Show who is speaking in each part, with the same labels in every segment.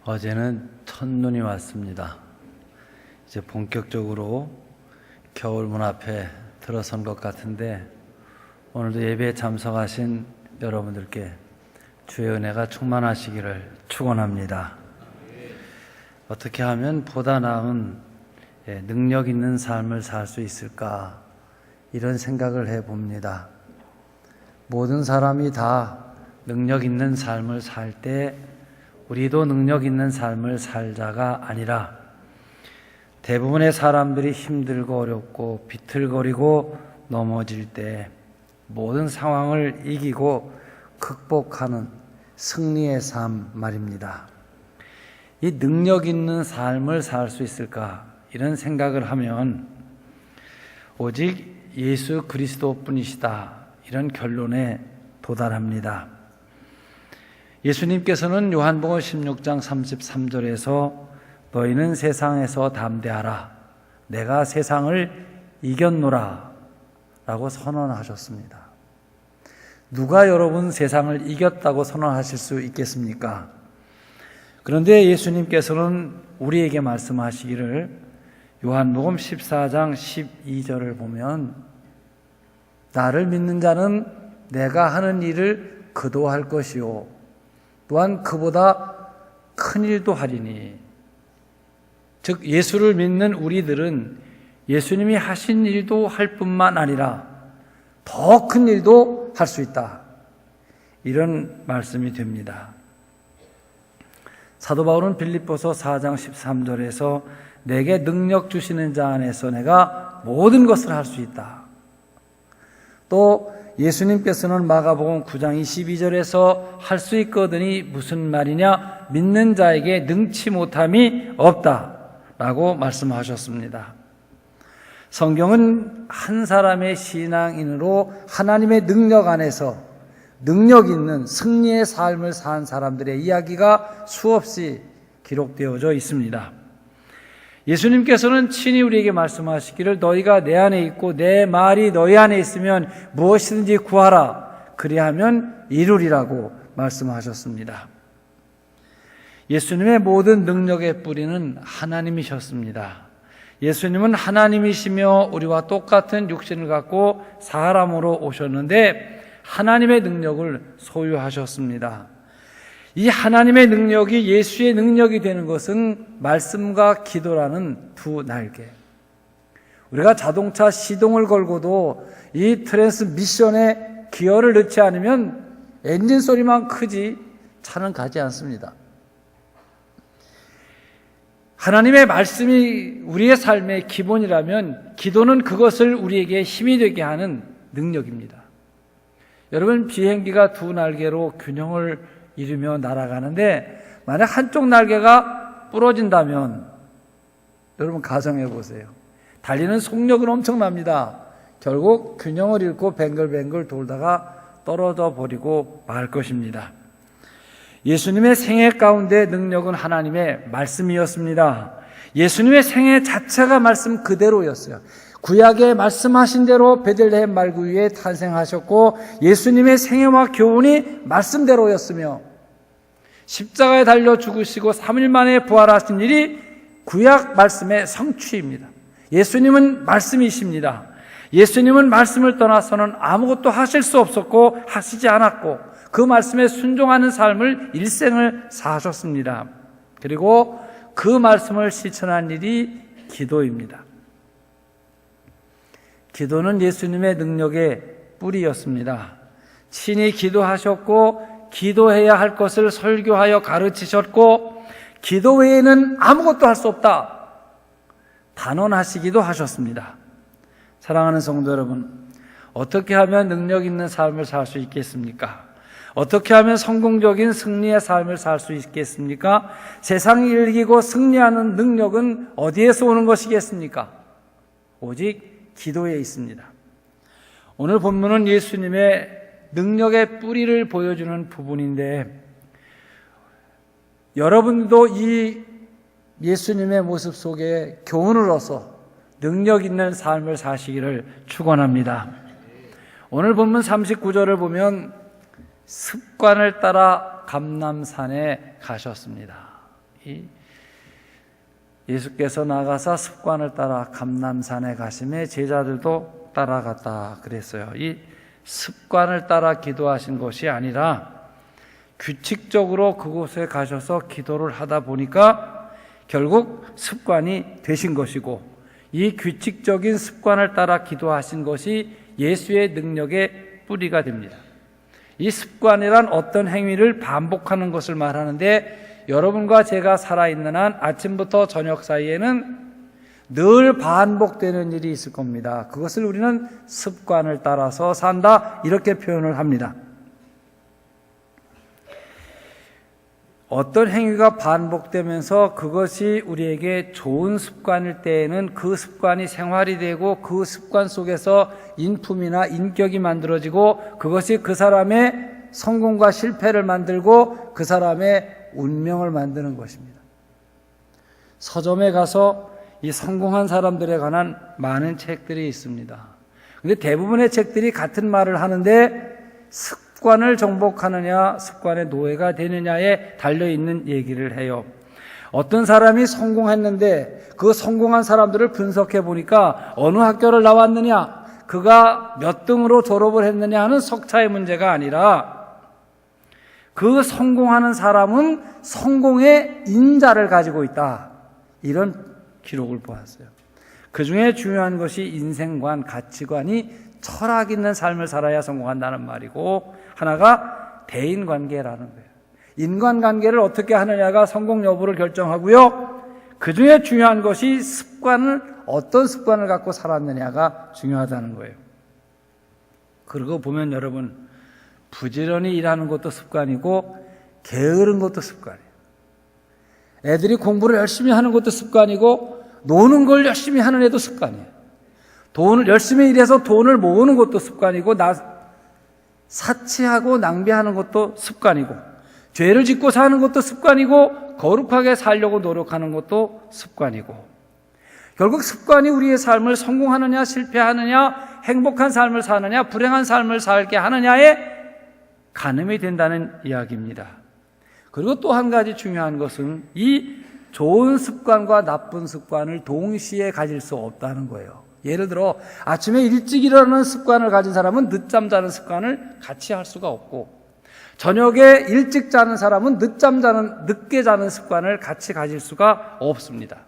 Speaker 1: 어제는 첫눈이 왔습니다. 이제 본격적으로 겨울 문 앞에 들어선 것 같은데, 오늘도 예배에 참석하신 여러분들께 주의 은혜가 충만하시기를 축원합니다. 어떻게 하면 보다 나은 능력 있는 삶을 살 수 있을까, 이런 생각을 해봅니다. 모든 사람이 다 능력 있는 삶을 살 때 우리도 능력 있는 삶을 살자가 아니라, 대부분의 사람들이 힘들고 어렵고 비틀거리고 넘어질 때 모든 상황을 이기고 극복하는 승리의 삶 말입니다. 이 능력 있는 삶을 살 수 있을까, 이런 생각을 하면 오직 예수 그리스도뿐이시다, 이런 결론에 도달합니다. 예수님께서는 요한복음 16장 33절에서 너희는 세상에서 담대하라, 내가 세상을 이겼노라 라고 선언하셨습니다. 누가 여러분 세상을 이겼다고 선언하실 수 있겠습니까? 그런데 예수님께서는 우리에게 말씀하시기를, 요한복음 14장 12절을 보면 나를 믿는 자는 내가 하는 일을 그도 할 것이요 또한 그보다 큰 일도 하리니, 즉 예수를 믿는 우리들은 예수님이 하신 일도 할 뿐만 아니라 더 큰 일도 할 수 있다, 이런 말씀이 됩니다. 사도 바울은 빌립보서 4장 13절에서 내게 능력 주시는 자 안에서 내가 모든 것을 할 수 있다. 또 예수님께서는 마가복음 9장 22절에서 할 수 있거든이 무슨 말이냐, 믿는 자에게 능치 못함이 없다 라고 말씀하셨습니다. 성경은 한 사람의 신앙인으로 하나님의 능력 안에서 능력 있는 승리의 삶을 산 사람들의 이야기가 수없이 기록되어져 있습니다. 예수님께서는 친히 우리에게 말씀하시기를, 너희가 내 안에 있고 내 말이 너희 안에 있으면 무엇이든지 구하라, 그리하면 이루리라고 말씀하셨습니다. 예수님의 모든 능력의 뿌리는 하나님이셨습니다. 예수님은 하나님이시며 우리와 똑같은 육신을 갖고 사람으로 오셨는데 하나님의 능력을 소유하셨습니다. 이 하나님의 능력이 예수의 능력이 되는 것은 말씀과 기도라는 두 날개. 우리가 자동차 시동을 걸고도 이 트랜스미션에 기어를 넣지 않으면 엔진 소리만 크지 차는 가지 않습니다. 하나님의 말씀이 우리의 삶의 기본이라면 기도는 그것을 우리에게 힘이 되게 하는 능력입니다. 여러분, 비행기가 두 날개로 균형을 이루며 날아가는데 만약 한쪽 날개가 부러진다면 여러분 가정해 보세요. 달리는 속력은 엄청납니다. 결국 균형을 잃고 뱅글뱅글 돌다가 떨어져 버리고 말 것입니다. 예수님의 생애 가운데 능력은 하나님의 말씀이었습니다. 예수님의 생애 자체가 말씀 그대로였어요. 구약에 말씀하신 대로 베들레헴 말구 위에 탄생하셨고, 예수님의 생애와 교훈이 말씀대로였으며, 십자가에 달려 죽으시고 3일 만에 부활하신 일이 구약 말씀의 성취입니다. 예수님은 말씀이십니다. 예수님은 말씀을 떠나서는 아무것도 하실 수 없었고 하시지 않았고, 그 말씀에 순종하는 삶을 일생을 사셨습니다. 그리고 그 말씀을 실천한 일이 기도입니다. 기도는 예수님의 능력의 뿌리였습니다. 친히 기도하셨고, 기도해야 할 것을 설교하여 가르치셨고, 기도 외에는 아무것도 할 수 없다 단언하시기도 하셨습니다. 사랑하는 성도 여러분, 어떻게 하면 능력 있는 삶을 살 수 있겠습니까? 어떻게 하면 성공적인 승리의 삶을 살 수 있겠습니까? 세상을 이기고 승리하는 능력은 어디에서 오는 것이겠습니까? 오직 기도에 있습니다. 오늘 본문은 예수님의 능력의 뿌리를 보여주는 부분인데, 여러분도 이 예수님의 모습 속에 교훈을 얻어 능력 있는 삶을 사시기를 축원합니다. 오늘 본문 39절을 보면 습관을 따라 감람산에 가셨습니다. 예수께서 나가사 습관을 따라 감람산에 가심에 제자들도 따라갔다 그랬어요. 이 습관을 따라 기도하신 것이 아니라 규칙적으로 그곳에 가셔서 기도를 하다 보니까 결국 습관이 되신 것이고, 이 규칙적인 습관을 따라 기도하신 것이 예수의 능력의 뿌리가 됩니다. 이 습관이란 어떤 행위를 반복하는 것을 말하는데, 여러분과 제가 살아있는 한 아침부터 저녁 사이에는 늘 반복되는 일이 있을 겁니다. 그것을 우리는 습관을 따라서 산다, 이렇게 표현을 합니다. 어떤 행위가 반복되면서 그것이 우리에게 좋은 습관일 때에는 그 습관이 생활이 되고 그 습관 속에서 인품이나 인격이 만들어지고 그것이 그 사람의 성공과 실패를 만들고 그 사람의 운명을 만드는 것입니다. 서점에 가서 이 성공한 사람들에 관한 많은 책들이 있습니다. 그런데 대부분의 책들이 같은 말을 하는데, 습관을 정복하느냐 습관의 노예가 되느냐에 달려있는 얘기를 해요. 어떤 사람이 성공했는데 그 성공한 사람들을 분석해 보니까 어느 학교를 나왔느냐, 그가 몇 등으로 졸업을 했느냐 하는 석차의 문제가 아니라 그 성공하는 사람은 성공의 인자를 가지고 있다, 이런 기록을 보았어요. 그 중에 중요한 것이 인생관, 가치관이 철학 있는 삶을 살아야 성공한다는 말이고, 하나가 대인관계라는 거예요. 인간관계를 어떻게 하느냐가 성공 여부를 결정하고요, 그 중에 중요한 것이 어떤 습관을 갖고 살았느냐가 중요하다는 거예요. 그러고 보면 여러분, 부지런히 일하는 것도 습관이고 게으른 것도 습관이에요. 애들이 공부를 열심히 하는 것도 습관이고 노는 걸 열심히 하는 애도 습관이에요. 돈을 열심히 일해서 돈을 모으는 것도 습관이고 사치하고 낭비하는 것도 습관이고 죄를 짓고 사는 것도 습관이고 거룩하게 살려고 노력하는 것도 습관이고, 결국 습관이 우리의 삶을 성공하느냐 실패하느냐, 행복한 삶을 사느냐 불행한 삶을 살게 하느냐에 가늠이 된다는 이야기입니다. 그리고 또 한 가지 중요한 것은 이 좋은 습관과 나쁜 습관을 동시에 가질 수 없다는 거예요. 예를 들어 아침에 일찍 일어나는 습관을 가진 사람은 늦잠 자는 습관을 같이 할 수가 없고, 저녁에 일찍 자는 사람은 늦게 자는 습관을 같이 가질 수가 없습니다.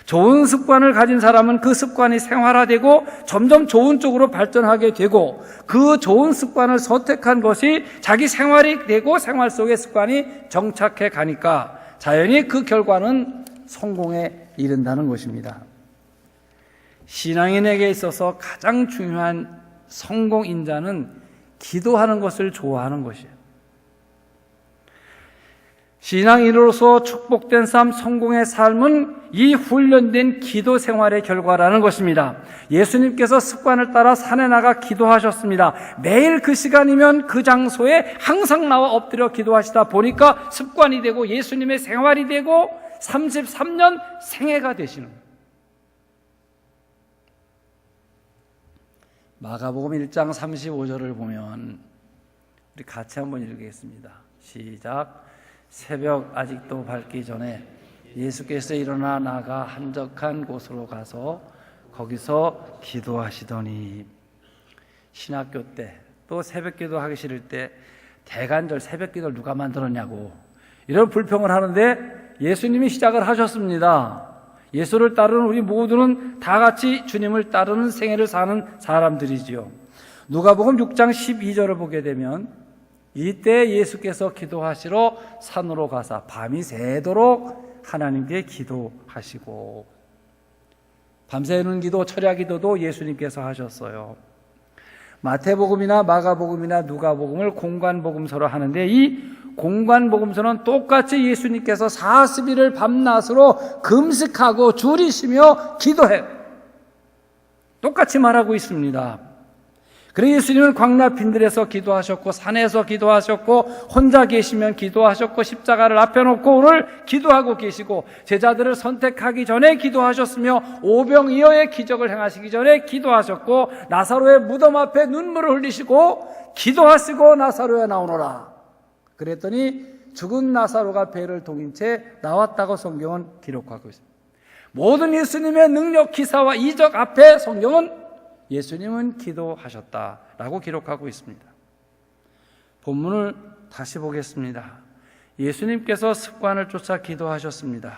Speaker 1: 좋은 습관을 가진 사람은 그 습관이 생활화되고 점점 좋은 쪽으로 발전하게 되고, 그 좋은 습관을 선택한 것이 자기 생활이 되고 생활 속의 습관이 정착해 가니까 자연히 그 결과는 성공에 이른다는 것입니다. 신앙인에게 있어서 가장 중요한 성공 인자는 기도하는 것을 좋아하는 것이에요. 신앙인으로서 축복된 삶, 성공의 삶은 이 훈련된 기도 생활의 결과라는 것입니다. 예수님께서 습관을 따라 산에 나가 기도하셨습니다. 매일 그 시간이면 그 장소에 항상 나와 엎드려 기도하시다 보니까 습관이 되고 예수님의 생활이 되고 33년 생애가 되시는 거예요. 마가복음 1장 35절을 보면 우리 같이 한번 읽겠습니다. 시작. 새벽 아직도 밝기 전에 예수께서 일어나 나가 한적한 곳으로 가서 거기서 기도하시더니, 신학교 때 또 새벽 기도하기 싫을 때 대간절 새벽 기도를 누가 만들었냐고 이런 불평을 하는데 예수님이 시작을 하셨습니다. 예수를 따르는 우리 모두는 다 같이 주님을 따르는 생애를 사는 사람들이지요. 누가복음 6장 12절을 보게 되면 이때 예수께서 기도하시러 산으로 가사 밤이 새도록 하나님께 기도하시고, 밤새는 기도, 철야 기도도 예수님께서 하셨어요. 마태복음이나 마가복음이나 누가복음을 공관복음서로 하는데 이 공관복음서는 똑같이 예수님께서 40일을 밤낮으로 금식하고 줄이시며 기도해요. 똑같이 말하고 있습니다. 그래서 예수님은 광야 빈들에서 기도하셨고 산에서 기도하셨고 혼자 계시면 기도하셨고 십자가를 앞에 놓고 오늘 기도하고 계시고 제자들을 선택하기 전에 기도하셨으며 오병이어의 기적을 행하시기 전에 기도하셨고 나사로의 무덤 앞에 눈물을 흘리시고 기도하시고 나사로에 나오노라. 그랬더니 죽은 나사로가 배를 동인 채 나왔다고 성경은 기록하고 있습니다. 모든 예수님의 능력, 기사와 이적 앞에 성경은 예수님은 기도하셨다라고 기록하고 있습니다. 본문을 다시 보겠습니다. 예수님께서 습관을 쫓아 기도하셨습니다.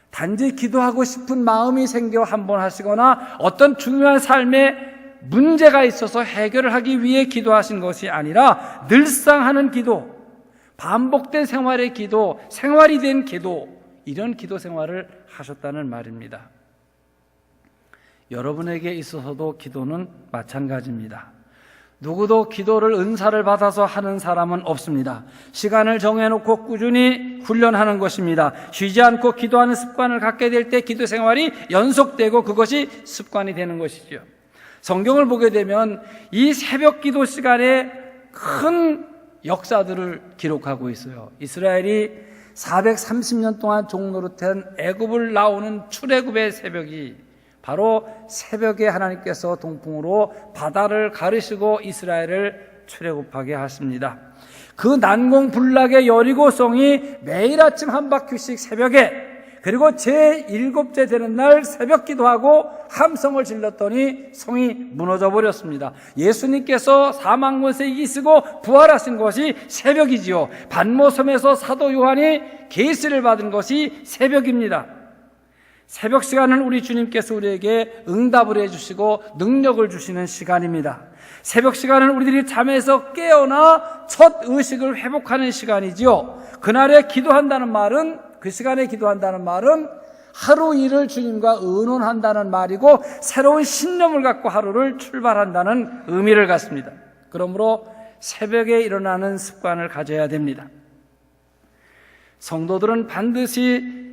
Speaker 1: 단지 기도하고 싶은 마음이 생겨 한번 하시거나 어떤 중요한 삶에 문제가 있어서 해결을 하기 위해 기도하신 것이 아니라 늘상 하는 기도, 반복된 생활의 기도, 생활이 된 기도, 이런 기도 생활을 하셨다는 말입니다. 여러분에게 있어서도 기도는 마찬가지입니다. 누구도 기도를 은사를 받아서 하는 사람은 없습니다. 시간을 정해놓고 꾸준히 훈련하는 것입니다. 쉬지 않고 기도하는 습관을 갖게 될 때 기도 생활이 연속되고 그것이 습관이 되는 것이죠. 성경을 보게 되면 이 새벽 기도 시간에 큰 역사들을 기록하고 있어요. 이스라엘이 430년 동안 종노릇한 애굽을 나오는 출애굽의 새벽이 바로 새벽에 하나님께서 동풍으로 바다를 가르시고 이스라엘을 출애굽하게 하십니다. 그 난공불락의 여리고성이 매일 아침 한 바퀴씩 새벽에, 그리고 제7째 되는 날 새벽 기도하고 함성을 질렀더니 성이 무너져 버렸습니다. 예수님께서 사망 권세 이기시고 부활하신 것이 새벽이지요. 반모섬에서 사도 요한이 계시를 받은 것이 새벽입니다. 새벽 시간은 우리 주님께서 우리에게 응답을 해주시고 능력을 주시는 시간입니다. 새벽 시간은 우리들이 잠에서 깨어나 첫 의식을 회복하는 시간이지요. 그날에 기도한다는 말은, 그 시간에 기도한다는 말은 하루 일을 주님과 의논한다는 말이고 새로운 신념을 갖고 하루를 출발한다는 의미를 갖습니다. 그러므로 새벽에 일어나는 습관을 가져야 됩니다. 성도들은 반드시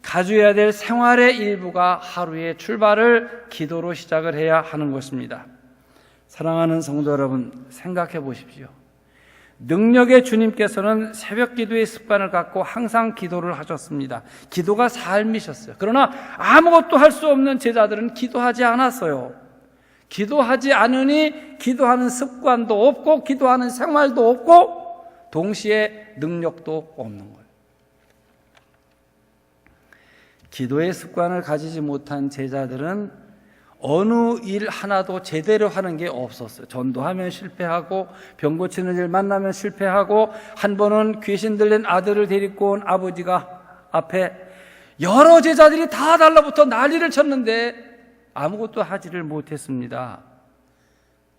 Speaker 1: 가져야 될 생활의 일부가 하루의 출발을 기도로 시작을 해야 하는 것입니다. 사랑하는 성도 여러분, 생각해 보십시오. 능력의 주님께서는 새벽 기도의 습관을 갖고 항상 기도를 하셨습니다. 기도가 삶이셨어요. 그러나 아무것도 할 수 없는 제자들은 기도하지 않았어요. 기도하지 않으니 기도하는 습관도 없고 기도하는 생활도 없고 동시에 능력도 없는 거예요. 기도의 습관을 가지지 못한 제자들은 어느 일 하나도 제대로 하는 게 없었어요. 전도하면 실패하고 병 고치는 일 만나면 실패하고, 한 번은 귀신 들린 아들을 데리고 온 아버지가 앞에 여러 제자들이 다 달라붙어 난리를 쳤는데 아무것도 하지를 못했습니다.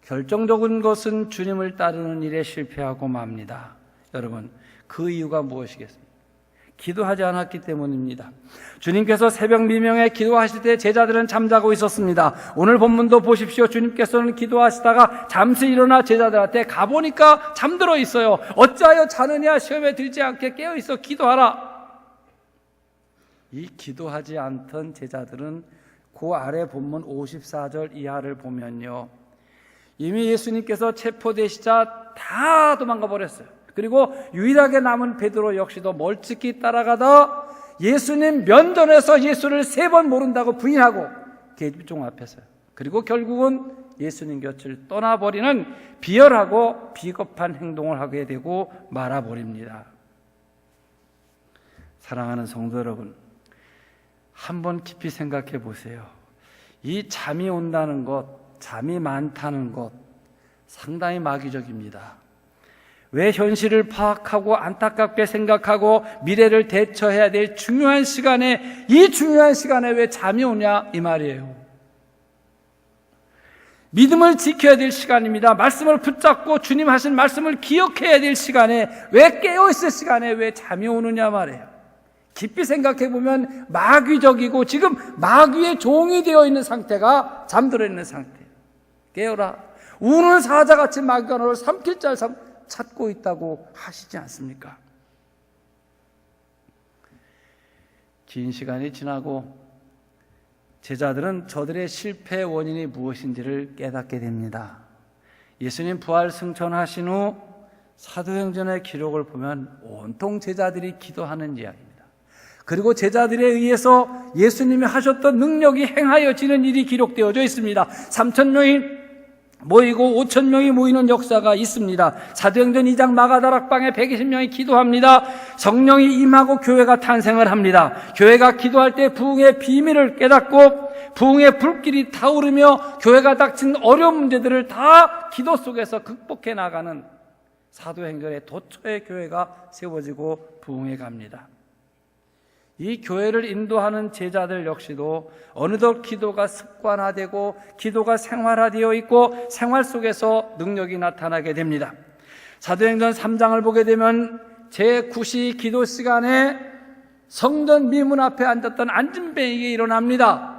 Speaker 1: 결정적인 것은 주님을 따르는 일에 실패하고 맙니다. 여러분, 그 이유가 무엇이겠습니까? 기도하지 않았기 때문입니다. 주님께서 새벽 미명에 기도하실 때 제자들은 잠자고 있었습니다. 오늘 본문도 보십시오. 주님께서는 기도하시다가 잠시 일어나 제자들한테 가보니까 잠들어 있어요. 어찌하여 자느냐, 시험에 들지 않게 깨어있어 기도하라. 이 기도하지 않던 제자들은 그 아래 본문 54절 이하를 보면요, 이미 예수님께서 체포되시자 다 도망가 버렸어요. 그리고 유일하게 남은 베드로 역시도 멀찍이 따라가다 예수님 면전에서 예수를 3번 모른다고 부인하고 계집종 앞에서요. 그리고 결국은 예수님 곁을 떠나버리는 비열하고 비겁한 행동을 하게 되고 말아버립니다. 사랑하는 성도 여러분, 한번 깊이 생각해 보세요. 이 잠이 온다는 것, 잠이 많다는 것 상당히 마귀적입니다. 왜 현실을 파악하고 안타깝게 생각하고 미래를 대처해야 될 중요한 시간에, 이 중요한 시간에 왜 잠이 오냐 이 말이에요. 믿음을 지켜야 될 시간입니다. 말씀을 붙잡고 주님 하신 말씀을 기억해야 될 시간에, 왜 깨어있을 시간에 왜 잠이 오느냐 말이에요. 깊이 생각해 보면 마귀적이고 지금 마귀의 종이 되어 있는 상태가 잠들어 있는 상태예요. 깨어라. 우는 사자같이 마귀가 너를 삼킬 자 찾고 있다고 하시지 않습니까? 긴 시간이 지나고 제자들은 저들의 실패의 원인이 무엇인지를 깨닫게 됩니다. 예수님 부활 승천하신 후 사도행전의 기록을 보면 온통 제자들이 기도하는 이야기입니다. 그리고 제자들에 의해서 예수님이 하셨던 능력이 행하여지는 일이 기록되어져 있습니다. 3,000명이 모이고 5,000명이 모이는 역사가 있습니다. 사도행전 2장 마가다락방에 120명이 기도합니다. 성령이 임하고 교회가 탄생을 합니다. 교회가 기도할 때 부흥의 비밀을 깨닫고 부흥의 불길이 타오르며 교회가 닥친 어려운 문제들을 다 기도 속에서 극복해 나가는 사도행전의 도처의 교회가 세워지고 부흥해 갑니다. 이 교회를 인도하는 제자들 역시도 어느덧 기도가 습관화되고 기도가 생활화되어 있고 생활 속에서 능력이 나타나게 됩니다. 사도행전 3장을 보게 되면 제9시 기도 시간에 성전 미문 앞에 앉았던 안진뱅이에게 일어납니다.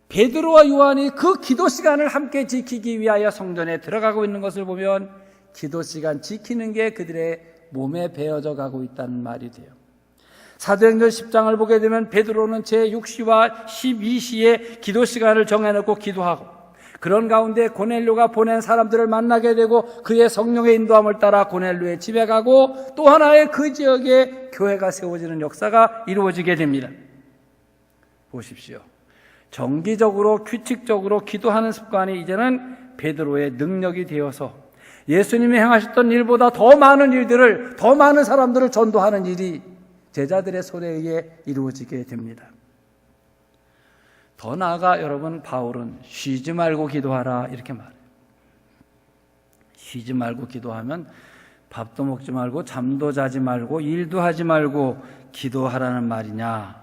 Speaker 1: 베드로와 요한이 그 기도 시간을 함께 지키기 위하여 성전에 들어가고 있는 것을 보면 기도 시간 지키는 게 그들의 몸에 배어져 가고 있다는 말이 돼요. 사도행전 10장을 보게 되면 베드로는 제6시와 12시에 기도 시간을 정해놓고 기도하고 그런 가운데 고넬료가 보낸 사람들을 만나게 되고 그의 성령의 인도함을 따라 고넬료의 집에 가고 또 하나의 그 지역에 교회가 세워지는 역사가 이루어지게 됩니다. 보십시오. 정기적으로 규칙적으로 기도하는 습관이 이제는 베드로의 능력이 되어서 예수님이 행하셨던 일보다 더 많은 일들을 더 많은 사람들을 전도하는 일이 제자들의 손에 의해 이루어지게 됩니다. 더 나아가 여러분 바울은 쉬지 말고 기도하라 이렇게 말해요. 쉬지 말고 기도하면 밥도 먹지 말고 잠도 자지 말고 일도 하지 말고 기도하라는 말이냐?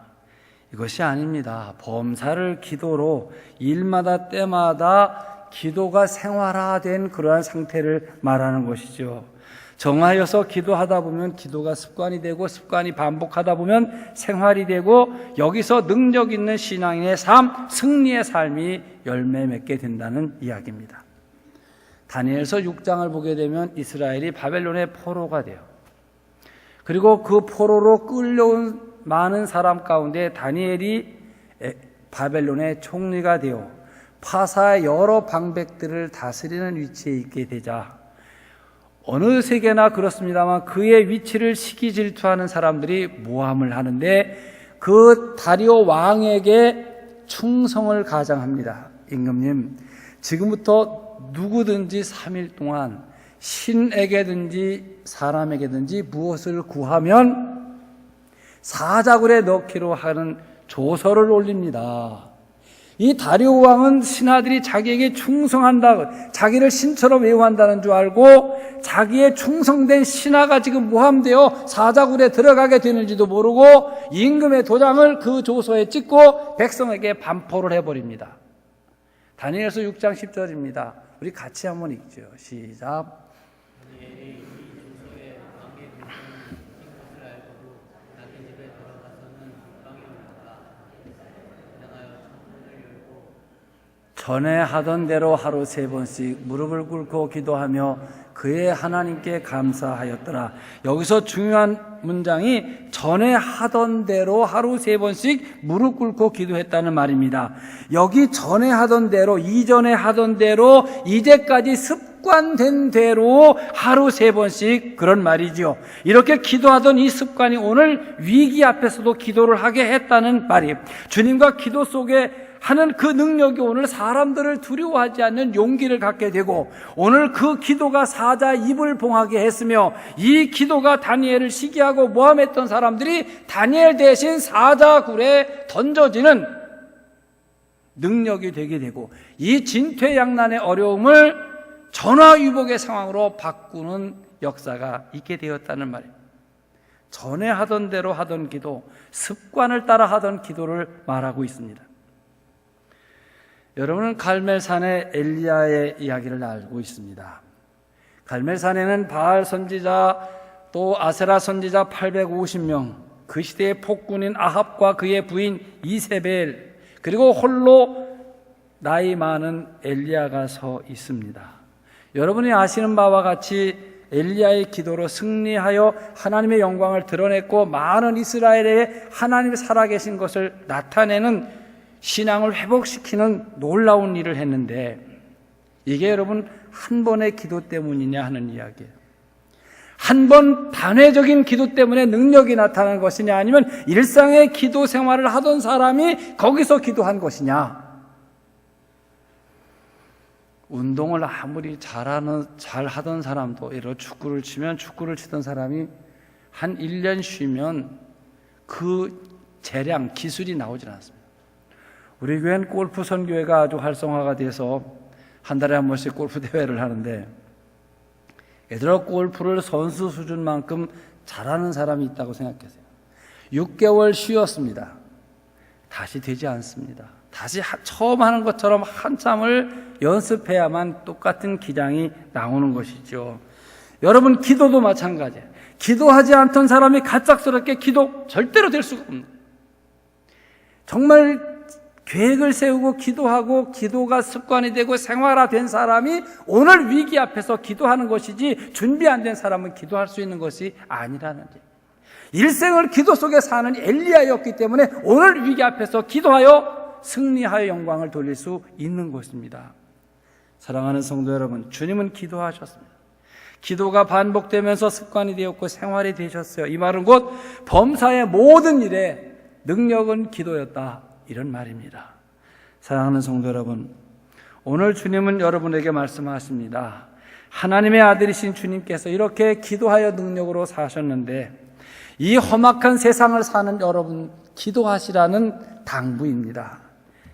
Speaker 1: 이것이 아닙니다. 범사를 기도로 일마다 때마다 기도가 생활화된 그러한 상태를 말하는 것이죠. 정하여서 기도하다 보면 기도가 습관이 되고 습관이 반복하다 보면 생활이 되고 여기서 능력 있는 신앙인의 삶, 승리의 삶이 열매 맺게 된다는 이야기입니다. 다니엘서 6장을 보게 되면 이스라엘이 바벨론의 포로가 돼요. 그리고 그 포로로 끌려온 많은 사람 가운데 다니엘이 바벨론의 총리가 되어 파사의 여러 방백들을 다스리는 위치에 있게 되자 어느 세계나 그렇습니다만 그의 위치를 시기 질투하는 사람들이 모함을 하는데 그 다리오 왕에게 충성을 가장합니다. 임금님, 지금부터 누구든지 3일 동안 신에게든지 사람에게든지 무엇을 구하면 사자굴에 넣기로 하는 조서를 올립니다. 이 다리오 왕은 신하들이 자기에게 충성한다, 자기를 신처럼 외우한다는 줄 알고 자기의 충성된 신하가 지금 모함되어 사자굴에 들어가게 되는지도 모르고 임금의 도장을 그 조서에 찍고 백성에게 반포를 해버립니다. 다니엘서 6장 10절입니다. 우리 같이 한번 읽죠. 시작. 전에 하던 대로 하루 3번씩 무릎을 꿇고 기도하며 그의 하나님께 감사하였더라. 여기서 중요한 문장이 전에 하던 대로 하루 3번씩 무릎 꿇고 기도했다는 말입니다. 여기 전에 하던 대로, 이전에 하던 대로, 이제까지 습관된 대로 하루 3번씩 그런 말이지요. 이렇게 기도하던 이 습관이 오늘 위기 앞에서도 기도를 하게 했다는 말이에요. 주님과 기도 속에 하는 그 능력이 오늘 사람들을 두려워하지 않는 용기를 갖게 되고 오늘 그 기도가 사자 입을 봉하게 했으며 이 기도가 다니엘을 시기하고 모함했던 사람들이 다니엘 대신 사자굴에 던져지는 능력이 되게 되고 이 진퇴양난의 어려움을 전화위복의 상황으로 바꾸는 역사가 있게 되었다는 말입니다. 전에 하던 대로 하던 기도, 습관을 따라 하던 기도를 말하고 있습니다. 여러분은 갈멜산의 엘리야의 이야기를 알고 있습니다. 갈멜산에는 바알 선지자 또 아세라 선지자 850명, 그 시대의 폭군인 아합과 그의 부인 이세벨, 그리고 홀로 나이 많은 엘리야가 서 있습니다. 여러분이 아시는 바와 같이 엘리야의 기도로 승리하여 하나님의 영광을 드러냈고 많은 이스라엘에 하나님이 살아계신 것을 나타내는 신앙을 회복시키는 놀라운 일을 했는데 이게 여러분 한 번의 기도 때문이냐 하는 이야기예요. 한 번 단회적인 기도 때문에 능력이 나타난 것이냐 아니면 일상의 기도 생활을 하던 사람이 거기서 기도한 것이냐. 운동을 아무리 잘하던 사람도, 예를 들어 축구를 치던 사람이 한 1년 쉬면 그 재량, 기술이 나오질 않습니다. 우리 교회는 골프 선교회가 아주 활성화가 돼서 한 달에 한 번씩 골프 대회를 하는데, 얘들아 골프를 선수 수준만큼 잘하는 사람이 있다고 생각하세요. 6개월 쉬었습니다. 다시 되지 않습니다. 다시 처음 하는 것처럼 한참을 연습해야만 똑같은 기량이 나오는 것이죠. 여러분, 기도도 마찬가지예요. 기도하지 않던 사람이 갑작스럽게 기도 절대로 될 수가 없는 거예요. 정말 계획을 세우고 기도하고 기도가 습관이 되고 생활화된 사람이 오늘 위기 앞에서 기도하는 것이지, 준비 안 된 사람은 기도할 수 있는 것이 아니라는 거예요. 일생을 기도 속에 사는 엘리야였기 때문에 오늘 위기 앞에서 기도하여 승리하여 영광을 돌릴 수 있는 것입니다. 사랑하는 성도 여러분, 주님은 기도하셨습니다. 기도가 반복되면서 습관이 되었고 생활이 되셨어요. 이 말은 곧 범사의 모든 일에 능력은 기도였다, 이런 말입니다. 사랑하는 성도 여러분, 오늘 주님은 여러분에게 말씀하십니다. 하나님의 아들이신 주님께서 이렇게 기도하여 능력으로 사셨는데, 이 험악한 세상을 사는 여러분, 기도하시라는 당부입니다.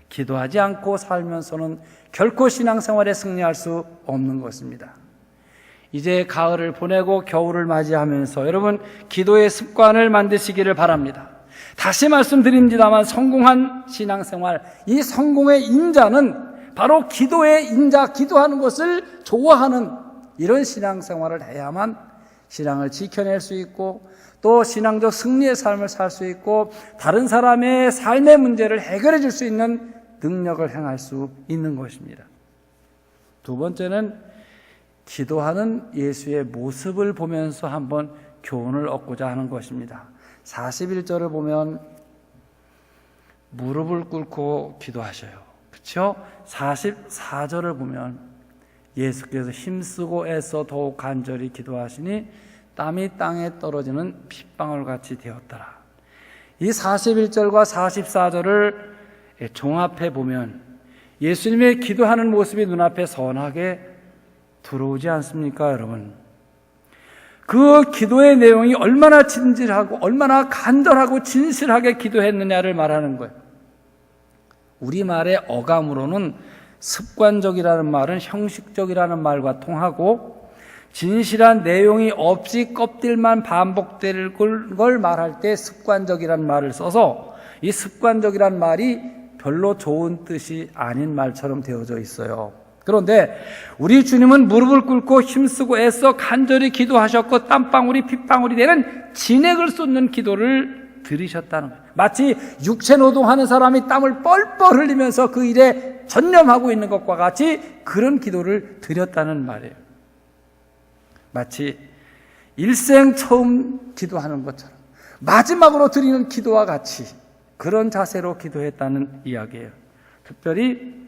Speaker 1: 기도하지 않고 살면서는 결코 신앙생활에 승리할 수 없는 것입니다. 이제 가을을 보내고 겨울을 맞이하면서 여러분, 기도의 습관을 만드시기를 바랍니다. 다시 말씀드립니다만, 성공한 신앙생활, 이 성공의 인자는 바로 기도의 인자, 기도하는 것을 좋아하는 이런 신앙생활을 해야만 신앙을 지켜낼 수 있고, 또 신앙적 승리의 삶을 살 수 있고, 다른 사람의 삶의 문제를 해결해 줄 수 있는 능력을 행할 수 있는 것입니다. 두 번째는 기도하는 예수의 모습을 보면서 한번 교훈을 얻고자 하는 것입니다. 41절을 보면 무릎을 꿇고 기도하셔요. 그렇죠? 44절을 보면 예수께서 힘쓰고 애써 더욱 간절히 기도하시니 땀이 땅에 떨어지는 핏방울같이 되었더라. 이 41절과 44절을 종합해 보면 예수님의 기도하는 모습이 눈앞에 선하게 들어오지 않습니까, 여러분? 그 기도의 내용이 얼마나 진실하고 얼마나 간절하고 진실하게 기도했느냐를 말하는 거예요. 우리말의 어감으로는 습관적이라는 말은 형식적이라는 말과 통하고, 진실한 내용이 없이 껍질만 반복될 걸 말할 때 습관적이라는 말을 써서, 이 습관적이라는 말이 별로 좋은 뜻이 아닌 말처럼 되어져 있어요. 그런데 우리 주님은 무릎을 꿇고 힘쓰고 애써 간절히 기도하셨고, 땀방울이 핏방울이 되는 진액을 쏟는 기도를 들으셨다는 거예요. 마치 육체 노동하는 사람이 땀을 뻘뻘 흘리면서 그 일에 전념하고 있는 것과 같이 그런 기도를 드렸다는 말이에요. 마치 일생 처음 기도하는 것처럼 마지막으로 드리는 기도와 같이 그런 자세로 기도했다는 이야기예요. 특별히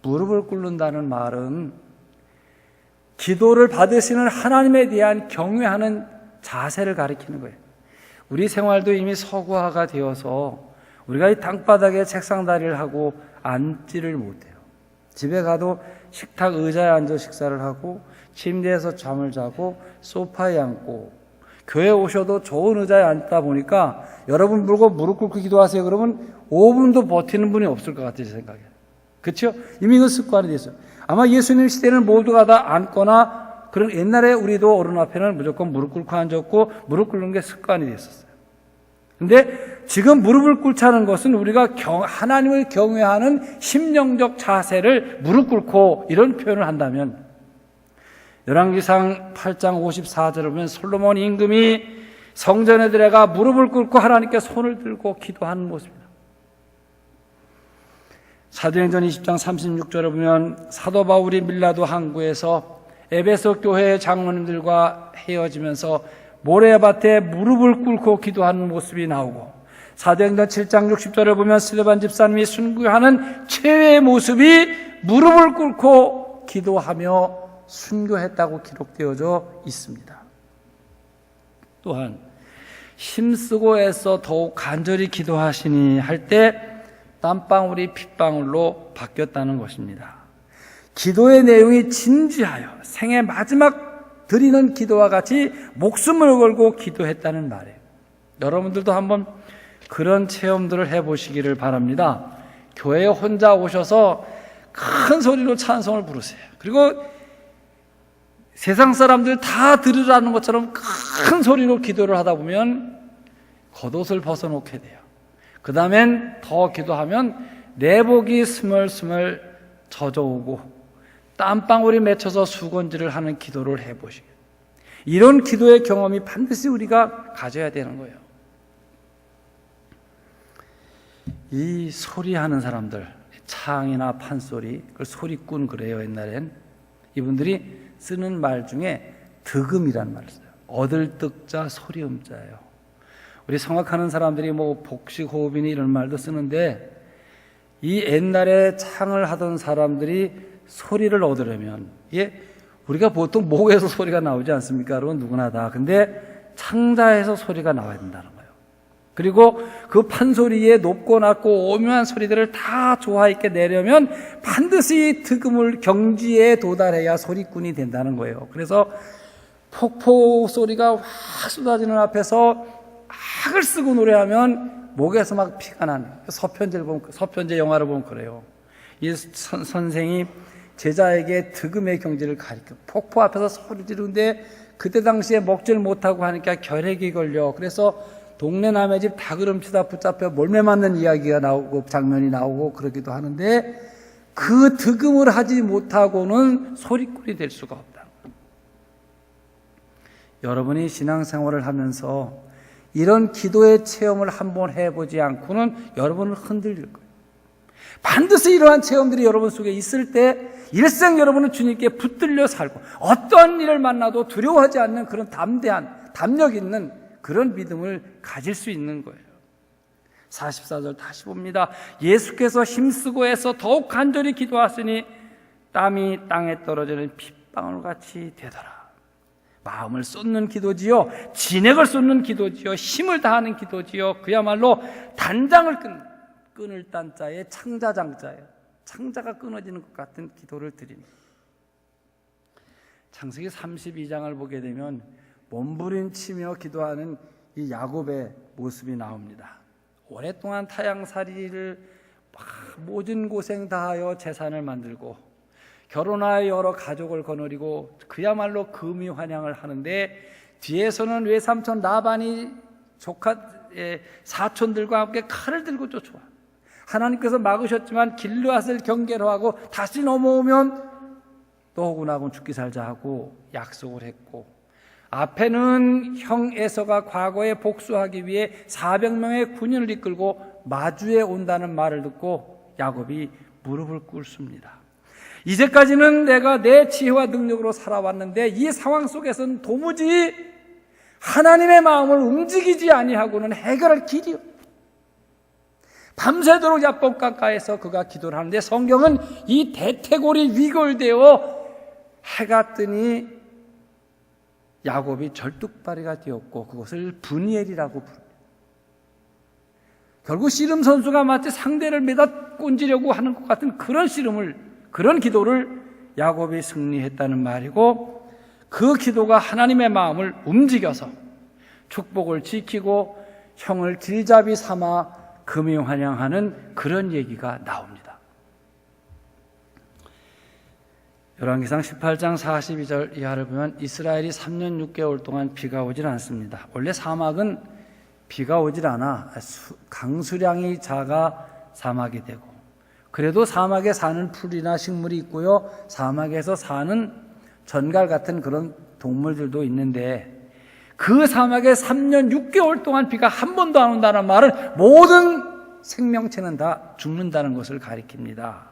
Speaker 1: 무릎을 꿇는다는 말은 기도를 받으시는 하나님에 대한 경외하는 자세를 가리키는 거예요. 우리 생활도 이미 서구화가 되어서 우리가 이 땅바닥에 책상 다리를 하고 앉지를 못해요. 집에 가도 식탁 의자에 앉아 식사를 하고, 침대에서 잠을 자고, 소파에 앉고, 교회 오셔도 좋은 의자에 앉다 보니까 여러분 물고 무릎 꿇고 기도하세요. 그러면 5분도 버티는 분이 없을 것 같아요, 제 생각에. 그렇죠? 이미 그 습관이 됐어요. 아마 예수님 시대는 모두가 다 앉거나, 그런 옛날에 우리도 어른 앞에는 무조건 무릎 꿇고 앉았고, 무릎 꿇는 게 습관이 됐었어요. 근데 지금 무릎을 꿇자는 것은 우리가 하나님을 경외하는 심령적 자세를 무릎 꿇고 이런 표현을 한다면, 열왕기상 8장 54절을 보면 솔로몬 임금이 성전에 들어가 무릎을 꿇고 하나님께 손을 들고 기도하는 모습입니다. 사도행전 20장 36절을 보면 사도 바울이 밀라도 항구에서 에베소 교회의 장로님들과 헤어지면서 모래밭에 무릎을 꿇고 기도하는 모습이 나오고, 사도행전 7장 60절을 보면 스데반 집사님이 순교하는 최후의 모습이 무릎을 꿇고 기도하며 순교했다고 기록되어져 있습니다. 또한 힘쓰고 애써 더욱 간절히 기도하시니 할 때 땀방울이 핏방울로 바뀌었다는 것입니다. 기도의 내용이 진지하여 생애 마지막 드리는 기도와 같이 목숨을 걸고 기도했다는 말이에요. 여러분들도 한번 그런 체험들을 해보시기를 바랍니다. 교회에 혼자 오셔서 큰 소리로 찬송을 부르세요. 그리고 세상 사람들 다 들으라는 것처럼 큰 소리로 기도를 하다 보면 겉옷을 벗어놓게 돼요. 그 다음엔 더 기도하면 내복이 스멀스멀 젖어오고 땀방울이 맺혀서 수건질을 하는 기도를 해보시겠어요. 이런 기도의 경험이 반드시 우리가 가져야 되는 거예요. 이 소리하는 사람들, 창이나 판소리, 그걸 소리꾼 그래요. 옛날엔 이분들이 쓰는 말 중에 득음이라는 말을 써요. 얻을 득자 소리음자예요. 우리 성악하는 사람들이 뭐 복식호흡이니 이런 말도 쓰는데, 이 옛날에 창을 하던 사람들이 소리를 얻으려면, 우리가 보통 목에서 소리가 나오지 않습니까? 여러분 누구나 다. 근데 창자에서 소리가 나와야 된다는 거예요. 그리고 그 판소리에 높고 낮고 오묘한 소리들을 다 조화 있게 내려면 반드시 득음을 경지에 도달해야 소리꾼이 된다는 거예요. 그래서 폭포 소리가 확 쏟아지는 앞에서 악을 쓰고 노래하면 목에서 막 피가 나는, 서편제 영화를 보면 그래요. 이 선생이 제자에게 득음의 경지를 가르쳐 폭포 앞에서 소리 지르는데 그때 당시에 먹질 못하고 하니까 결핵이 걸려. 그래서 동네 남의 집 닭으름치다 붙잡혀 몰매 맞는 이야기가 나오고 장면이 나오고 그러기도 하는데, 그 득음을 하지 못하고는 소리꾼이 될 수가 없다. 여러분이 신앙생활을 하면서 이런 기도의 체험을 한번 해보지 않고는 여러분을 흔들릴 거예요. 반드시 이러한 체험들이 여러분 속에 있을 때 일생 여러분은 주님께 붙들려 살고 어떠한 일을 만나도 두려워하지 않는 그런 담대한, 담력 있는 그런 믿음을 가질 수 있는 거예요. 44절 다시 봅니다. 예수께서 힘쓰고 해서 더욱 간절히 기도하시니 땀이 땅에 떨어지는 핏방울같이 되더라. 마음을 쏟는 기도지요, 진액을 쏟는 기도지요, 힘을 다하는 기도지요, 그야말로 단장을 끊을 딴자에 창자장자예요. 창자가 끊어지는 것 같은 기도를 드립니다. 창세기 32장을 보게 되면 몸부림치며 기도하는 이 야곱의 모습이 나옵니다. 오랫동안 타향살이를 모진 고생 다하여 재산을 만들고 결혼하여 여러 가족을 거느리고 그야말로 금이환영을 하는데, 뒤에서는 외삼촌 라반이 사촌들과 함께 칼을 들고 쫓아와. 하나님께서 막으셨지만 길르앗을 경계로 하고 다시 넘어오면 또 호군하고는 죽기 살자 하고 약속을 했고, 앞에는 형 에서가 과거에 복수하기 위해 400명의 군인을 이끌고 마주에 온다는 말을 듣고 야곱이 무릎을 꿇습니다. 이제까지는 내가 내 지혜와 능력으로 살아왔는데 이 상황 속에서는 도무지 하나님의 마음을 움직이지 아니하고는 해결할 길이 없다. 밤새도록 야복강가에서 그가 기도를 하는데, 성경은 이 대퇴골이 위골되어 해가 뜨니 야곱이 절뚝발이가 되었고 그것을 분이엘이라고 부릅니다. 결국 씨름 선수가 마치 상대를 매다 꼰지려고 하는 것 같은 그런 기도를 야곱이 승리했다는 말이고, 그 기도가 하나님의 마음을 움직여서 축복을 지키고 형을 길잡이 삼아 금이환영하는 그런 얘기가 나옵니다. 열왕기상 18장 42절 이하를 보면 이스라엘이 3년 6개월 동안 비가 오질 않습니다. 원래 사막은 비가 오질 않아 강수량이 작아 사막이 되고, 그래도 사막에 사는 풀이나 식물이 있고요, 사막에서 사는 전갈 같은 그런 동물들도 있는데, 그 사막에 3년 6개월 동안 비가 한 번도 안 온다는 말은 모든 생명체는 다 죽는다는 것을 가리킵니다.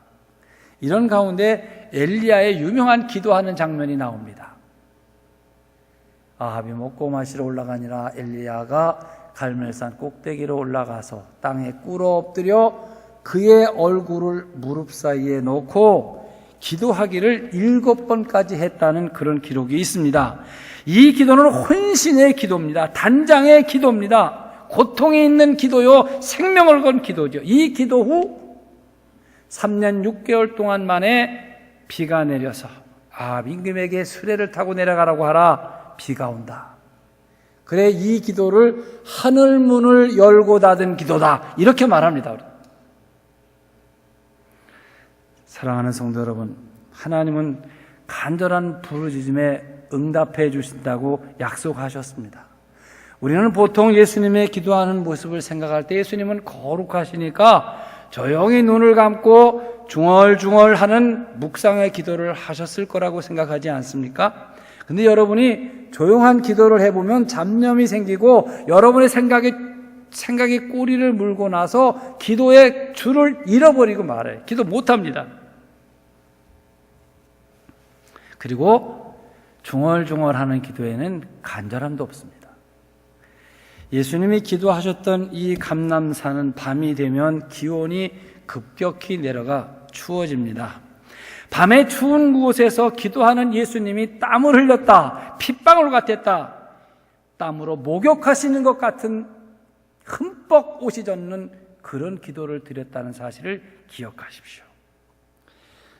Speaker 1: 이런 가운데 엘리야의 유명한 기도하는 장면이 나옵니다. 아합이 먹고 마시러 올라가니라 엘리야가 갈멜산 꼭대기로 올라가서 땅에 꿇어 엎드려 그의 얼굴을 무릎 사이에 놓고 기도하기를 7번까지 했다는 그런 기록이 있습니다. 이 기도는 혼신의 기도입니다. 단장의 기도입니다. 고통이 있는 기도요, 생명을 건 기도죠. 이 기도 후 3년 6개월 동안 만에 비가 내려서 임금에게 수레를 타고 내려가라고 하라. 비가 온다. 그래, 이 기도를 하늘 문을 열고 닫은 기도다. 이렇게 말합니다. 우리. 사랑하는 성도 여러분, 하나님은 간절한 부르짖음에 응답해 주신다고 약속하셨습니다. 우리는 보통 예수님의 기도하는 모습을 생각할 때 예수님은 거룩하시니까 조용히 눈을 감고 중얼중얼하는 묵상의 기도를 하셨을 거라고 생각하지 않습니까? 근데 여러분이 조용한 기도를 해보면 잡념이 생기고 여러분의 생각이 꼬리를 물고 나서 기도의 줄을 잃어버리고 말아요. 기도 못합니다. 그리고 중얼중얼하는 기도에는 간절함도 없습니다. 예수님이 기도하셨던 이 감람산은 밤이 되면 기온이 급격히 내려가 추워집니다. 밤에 추운 곳에서 기도하는 예수님이 땀을 흘렸다, 핏방울 같았다, 땀으로 목욕하시는 것 같은 흠뻑 옷이 젖는 그런 기도를 드렸다는 사실을 기억하십시오.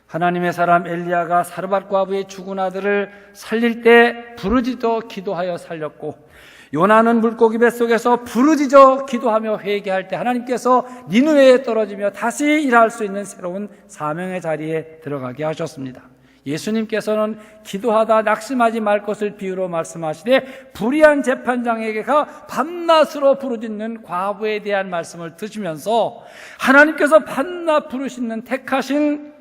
Speaker 1: 하나님의 사람 엘리야가 사르밧 과부의 죽은 아들을 살릴 때 부르짖어 기도하여 살렸고, 요나는 물고기 뱃속에서 부르짖어 기도하며 회개할 때 하나님께서 니느웨에 떨어지며 다시 일할 수 있는 새로운 사명의 자리에 들어가게 하셨습니다. 예수님께서는 기도하다 낙심하지 말 것을 비유로 말씀하시되 불의한 재판장에게가 밤낮으로 부르짖는 과부에 대한 말씀을 드시면서 하나님께서 밤낮 부르시는 택하신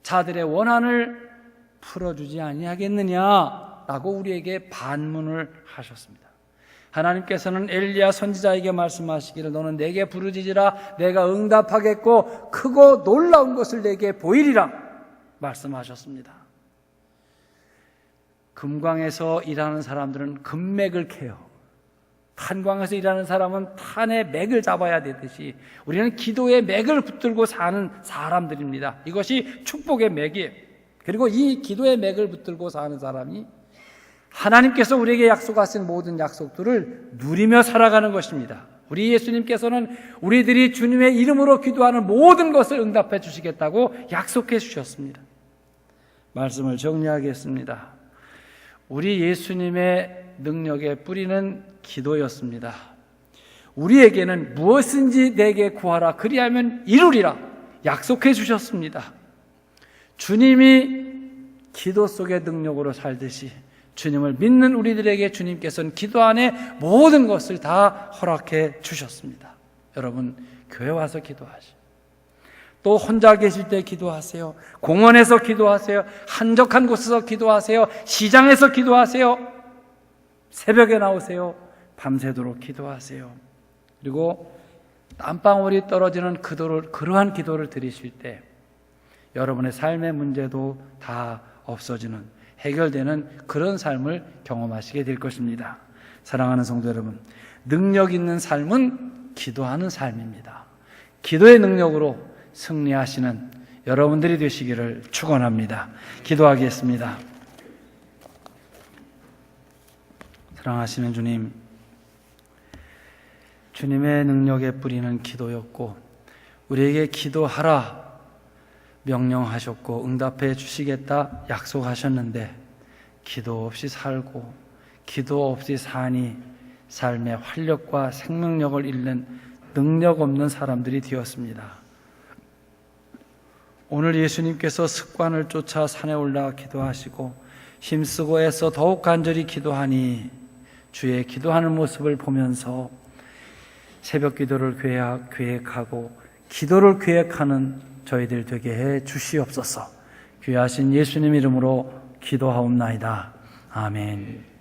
Speaker 1: 자들의 원한을 풀어주지 아니하겠느냐라고 우리에게 반문을 하셨습니다. 하나님께서는 엘리야 선지자에게 말씀하시기를 너는 내게 부르짖으라 내가 응답하겠고 크고 놀라운 것을 내게 보이리라 말씀하셨습니다. 금광에서 일하는 사람들은 금맥을 캐요. 탄광에서 일하는 사람은 탄의 맥을 잡아야 되듯이 우리는 기도의 맥을 붙들고 사는 사람들입니다. 이것이 축복의 맥이에요. 그리고 이 기도의 맥을 붙들고 사는 사람이 하나님께서 우리에게 약속하신 모든 약속들을 누리며 살아가는 것입니다. 우리 예수님께서는 우리들이 주님의 이름으로 기도하는 모든 것을 응답해 주시겠다고 약속해 주셨습니다. 말씀을 정리하겠습니다. 우리 예수님의 능력의 뿌리는 기도였습니다. 우리에게는 무엇인지 내게 구하라 그리하면 이루리라 약속해 주셨습니다. 주님이 기도 속의 능력으로 살듯이 주님을 믿는 우리들에게 주님께서는 기도 안에 모든 것을 다 허락해 주셨습니다. 여러분, 교회 와서 기도하시오. 또 혼자 계실 때 기도하세요. 공원에서 기도하세요. 한적한 곳에서 기도하세요. 시장에서 기도하세요. 새벽에 나오세요. 밤새도록 기도하세요. 그리고 땀방울이 떨어지는 그러한 기도를 드리실 때 여러분의 삶의 문제도 다 없어지는 해결되는 그런 삶을 경험하시게 될 것입니다. 사랑하는 성도 여러분, 능력 있는 삶은 기도하는 삶입니다. 기도의 능력으로 승리하시는 여러분들이 되시기를 축원합니다. 기도하겠습니다. 사랑하시는 주님, 주님의 능력의 뿌리는 기도였고 우리에게 기도하라 명령하셨고 응답해 주시겠다 약속하셨는데 기도 없이 살고 기도 없이 사니 삶의 활력과 생명력을 잃는 능력 없는 사람들이 되었습니다. 오늘 예수님께서 습관을 쫓아 산에 올라 기도하시고 힘쓰고 애써 더욱 간절히 기도하니 주의 기도하는 모습을 보면서 새벽 기도를 계획하고 기도를 계획하는 저희들 되게 해 주시옵소서. 귀하신 예수님 이름으로 기도하옵나이다. 아멘.